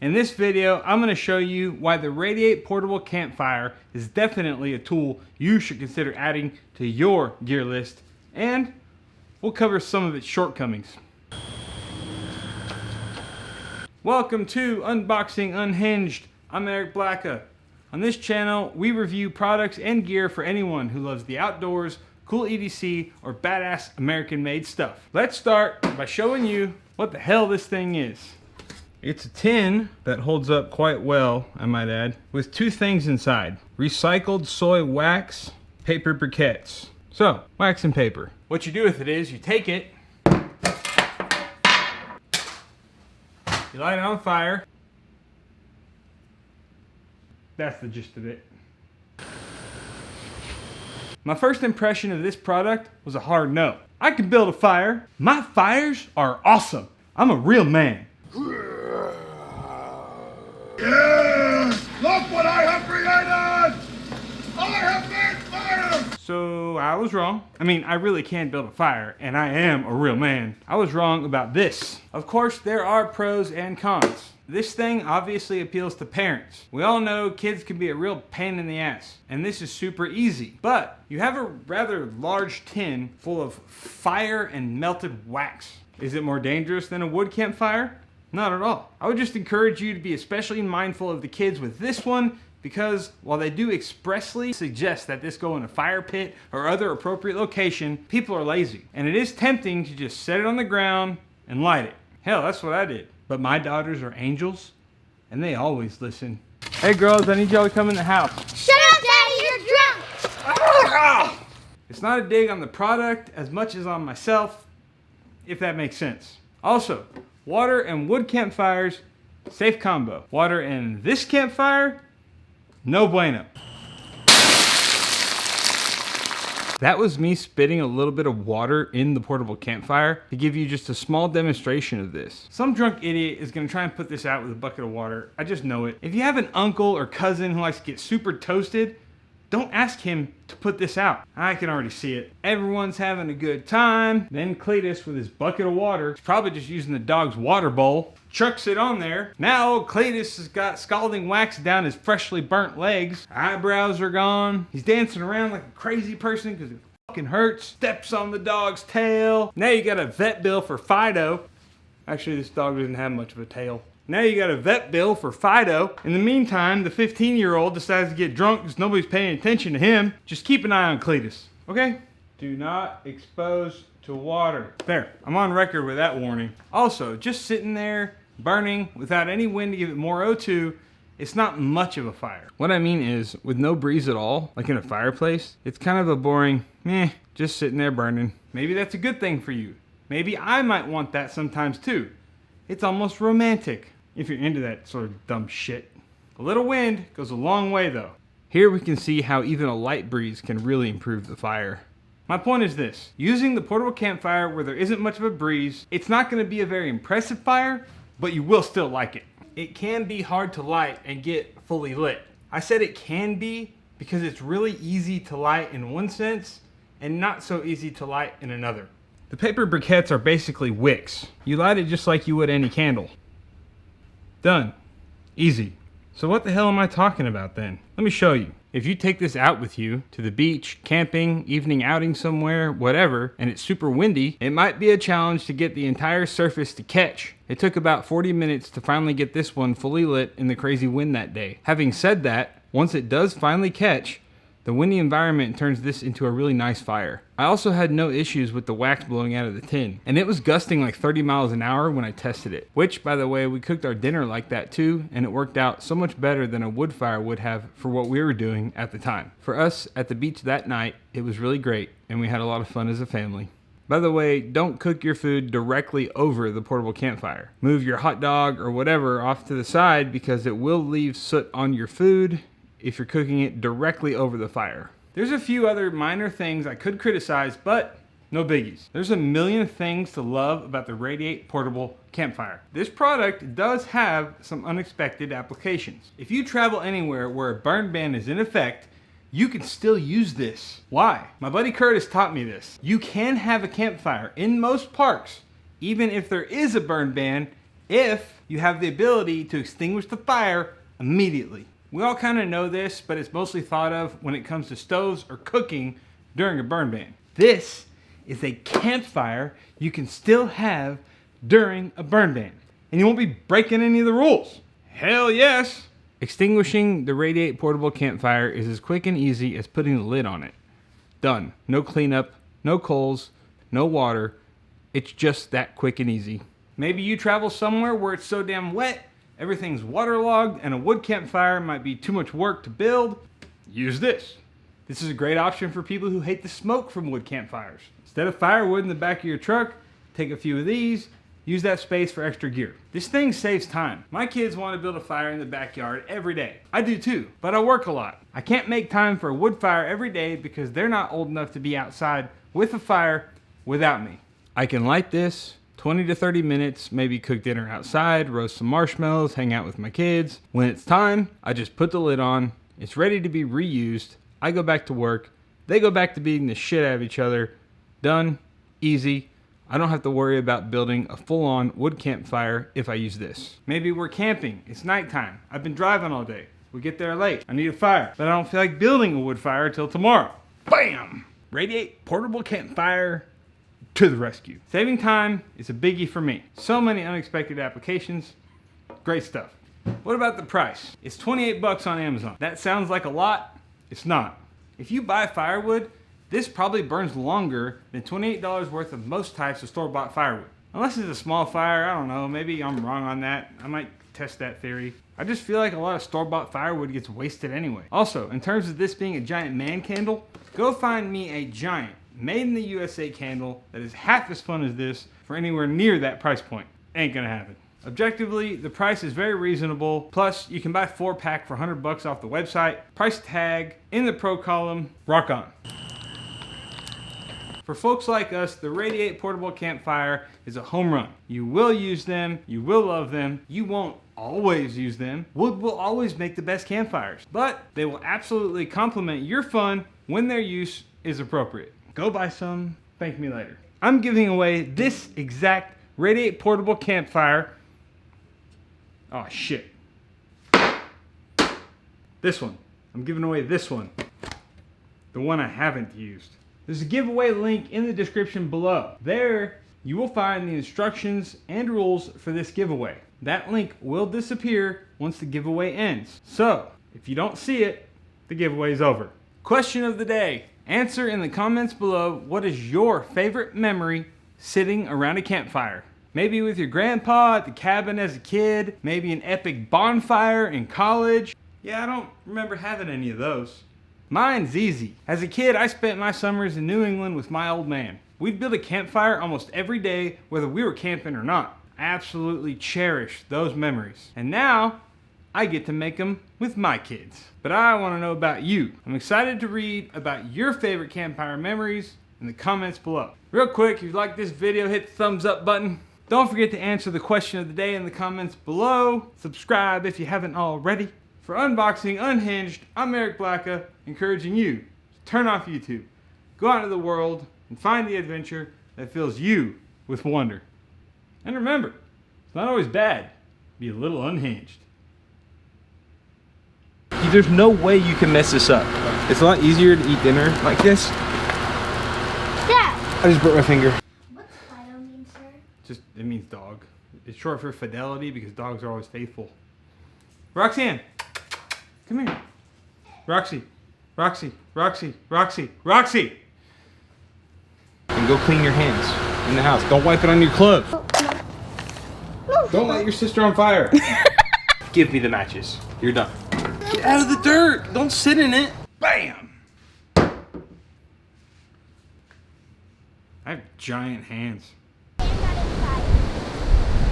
In this video, I'm going to show you why the Radiate Portable Campfire is definitely a tool you should consider adding to your gear list, and we'll cover some of its shortcomings. Welcome to Unboxing Unhinged. I'm Eric Blacka. On this channel, we review products and gear for anyone who loves the outdoors, cool EDC, or badass American-made stuff. Let's start by showing you what the hell this thing is. It's a tin that holds up quite well, I might add, with two things inside: recycled soy wax, paper briquettes. So, wax and paper. What you do with it is you take it, you light it on fire. That's the gist of it. My first impression of this product was a hard no. I can build a fire. My fires are awesome. I'm a real man. Yes! Look what I have created! I have made fire! So I was wrong. I mean, I really can build a fire, and I am a real man. I was wrong about this. Of course, there are pros and cons. This thing obviously appeals to parents. We all know kids can be a real pain in the ass, and this is super easy. But you have a rather large tin full of fire and melted wax. Is it more dangerous than a wood campfire? Not at all. I would just encourage you to be especially mindful of the kids with this one, because while they do expressly suggest that this go in a fire pit or other appropriate location, people are lazy. And it is tempting to just set it on the ground and light it. Hell, that's what I did. But my daughters are angels, and they always listen. Hey girls, I need y'all to come in the house. Shut up, Daddy, you're drunk! It's not a dig on the product as much as on myself, if that makes sense. Also, water and wood campfires, safe combo. Water and this campfire, no bueno. That was me spitting a little bit of water in the portable campfire to give you just a small demonstration of this. Some drunk idiot is gonna try and put this out with a bucket of water. I just know it. If you have an uncle or cousin who likes to get super toasted, don't ask him to put this out. I can already see it. Everyone's having a good time. Then Cletus, with his bucket of water, he's probably just using the dog's water bowl, chucks it on there. Now Cletus has got scalding wax down his freshly burnt legs. Eyebrows are gone. He's dancing around like a crazy person because it fucking hurts. Steps on the dog's tail. Now you got a vet bill for Fido. Actually, this dog doesn't have much of a tail. Now you got a vet bill for Fido. In the meantime, the 15-year-old decides to get drunk because nobody's paying attention to him. Just keep an eye on Cletus, okay? Do not expose to water. There, I'm on record with that warning. Also, just sitting there, burning, without any wind to give it more O2, it's not much of a fire. What I mean is, with no breeze at all, like in a fireplace, it's kind of a boring, meh, just sitting there burning. Maybe that's a good thing for you. Maybe I might want that sometimes too. It's almost romantic, if you're into that sort of dumb shit. A little wind goes a long way though. Here we can see how even a light breeze can really improve the fire. My point is this: using the portable campfire where there isn't much of a breeze, it's not going to be a very impressive fire, but you will still like it. It can be hard to light and get fully lit. I said it can be because it's really easy to light in one sense and not so easy to light in another. The paper briquettes are basically wicks. You light it just like you would any candle. Done. Easy. So what the hell am I talking about then? Let me show you. If you take this out with you to the beach, camping, evening outing somewhere, whatever, and it's super windy, it might be a challenge to get the entire surface to catch. It took about 40 minutes to finally get this one fully lit in the crazy wind that day. Having said that, once it does finally catch, the windy environment turns this into a really nice fire. I also had no issues with the wax blowing out of the tin, and it was gusting like 30 miles an hour when I tested it. Which, by the way, we cooked our dinner like that too, and it worked out so much better than a wood fire would have for what we were doing at the time. For us, at the beach that night, it was really great, and we had a lot of fun as a family. By the way, don't cook your food directly over the portable campfire. Move your hot dog or whatever off to the side because it will leave soot on your food if you're cooking it directly over the fire. There's a few other minor things I could criticize, but no biggies. There's a million things to love about the Radiate Portable Campfire. This product does have some unexpected applications. If you travel anywhere where a burn ban is in effect, you can still use this. Why? My buddy Curtis taught me this. You can have a campfire in most parks, even if there is a burn ban, if you have the ability to extinguish the fire immediately. We all kind of know this, but it's mostly thought of when it comes to stoves or cooking during a burn ban. This is a campfire you can still have during a burn ban, and you won't be breaking any of the rules. Hell yes! Extinguishing the Radiate Portable Campfire is as quick and easy as putting the lid on it. Done. No cleanup, no coals, no water. It's just that quick and easy. Maybe you travel somewhere where it's so damn wet, everything's waterlogged, and a wood campfire might be too much work to build. Use this. This is a great option for people who hate the smoke from wood campfires. Instead of firewood in the back of your truck, take a few of these. Use that space for extra gear. This thing saves time. My kids want to build a fire in the backyard every day. I do too, but I work a lot. I can't make time for a wood fire every day because they're not old enough to be outside with a fire without me. I can light this 20 to 30 minutes, maybe cook dinner outside, roast some marshmallows, hang out with my kids. When it's time, I just put the lid on. It's ready to be reused. I go back to work. They go back to beating the shit out of each other. Done. Easy. I don't have to worry about building a full-on wood campfire if I use this. Maybe we're camping. It's nighttime. I've been driving all day. We get there late. I need a fire, but I don't feel like building a wood fire until tomorrow. Bam! Radiate Portable Campfire to the rescue. Saving time is a biggie for me. So many unexpected applications. Great stuff. What about the price? It's 28 bucks on Amazon. That sounds like a lot. It's not. If you buy firewood, this probably burns longer than $28 worth of most types of store-bought firewood. Unless it's a small fire, I don't know, maybe I'm wrong on that. I might test that theory. I just feel like a lot of store-bought firewood gets wasted anyway. Also, in terms of this being a giant man candle, go find me a giant, made in the USA candle that is half as fun as this for anywhere near that price point. Ain't gonna happen. Objectively, the price is very reasonable. Plus, you can buy 4-pack for 100 bucks off the website. Price tag in the pro column. Rock on. For folks like us, the Radiate Portable Campfire is a home run. You will use them, you will love them, you won't always use them. Wood will always make the best campfires, but they will absolutely complement your fun when their use is appropriate. Go buy some, thank me later. I'm giving away this exact Radiate Portable Campfire. Oh shit. This one. I'm giving away this one. The one I haven't used. There's a giveaway link in the description below. There, you will find the instructions and rules for this giveaway. That link will disappear once the giveaway ends. So, if you don't see it, the giveaway is over. Question of the day. Answer in the comments below, what is your favorite memory sitting around a campfire? Maybe with your grandpa at the cabin as a kid, maybe an epic bonfire in college. Yeah, I don't remember having any of those. Mine's easy. As a kid, I spent my summers in New England with my old man. We'd build a campfire almost every day, whether we were camping or not. I absolutely cherish those memories. And now, I get to make them with my kids. But I want to know about you. I'm excited to read about your favorite campfire memories in the comments below. Real quick, if you like this video, hit the thumbs up button. Don't forget to answer the question of the day in the comments below. Subscribe if you haven't already. For Unboxing Unhinged, I'm Eric Blacka, encouraging you to turn off YouTube, go out into the world, and find the adventure that fills you with wonder. And remember, it's not always bad to be a little unhinged. There's no way you can mess this up. It's a lot easier to eat dinner like this. Dad! I just broke my finger. What's Fido mean, sir? It means dog. It's short for fidelity because dogs are always faithful. Roxanne! Come here. Roxy. Roxy. Roxy. Roxy. Roxy! And go clean your hands in the house. Don't wipe it on your clothes. No. Don't light your sister on fire. Give me the matches. You're done. Get out of the dirt. Don't sit in it. Bam! I have giant hands.